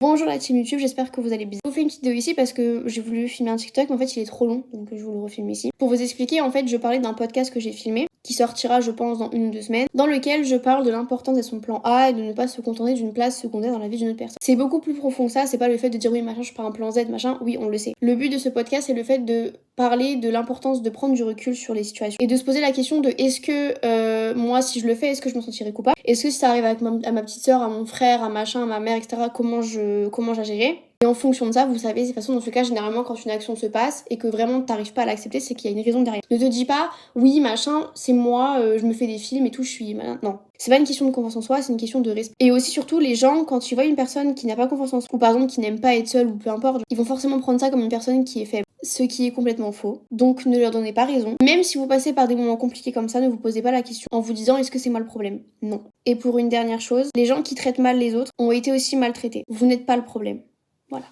Bonjour la team YouTube, j'espère que vous allez bien. Je vous fais une petite vidéo ici parce que j'ai voulu filmer un TikTok, mais en fait il est trop long, donc je vous le refilme ici. Pour vous expliquer, en fait je parlais d'un podcast que j'ai filmé, qui sortira je pense dans 1 ou 2 semaines, dans lequel je parle de l'importance d'être son plan A et de ne pas se contenter d'une place secondaire dans la vie d'une autre personne. C'est beaucoup plus profond que ça, c'est pas le fait de dire oui machin je pars un plan Z machin, oui on le sait. Le but de ce podcast c'est le fait de parler de l'importance de prendre du recul sur les situations et de se poser la question de est-ce que moi si je le fais, est-ce que je m'en sentirais coupable? Est-ce que si ça arrive avec à ma petite soeur, à mon frère, à machin, à ma mère, etc., comment j'agirais? Et en fonction de ça, vous savez, de toute façon, dans ce cas, généralement, quand une action se passe et que vraiment t'arrives pas à l'accepter, c'est qu'il y a une raison derrière. Ne te dis pas, oui, machin, c'est moi, je me fais des films et tout, je suis malin. Non. C'est pas une question de confiance en soi, c'est une question de respect. Et aussi, surtout, les gens, quand tu vois une personne qui n'a pas confiance en soi, ou par exemple qui n'aime pas être seule, ou peu importe, ils vont forcément prendre ça comme une personne qui est faible. Ce qui est complètement faux. Donc ne leur donnez pas raison. Même si vous passez par des moments compliqués comme ça, ne vous posez pas la question en vous disant est-ce que c'est moi le problème? Non. Et pour une dernière chose, les gens qui traitent mal les autres ont été aussi maltraités. Vous n'êtes pas le problème. Voilà.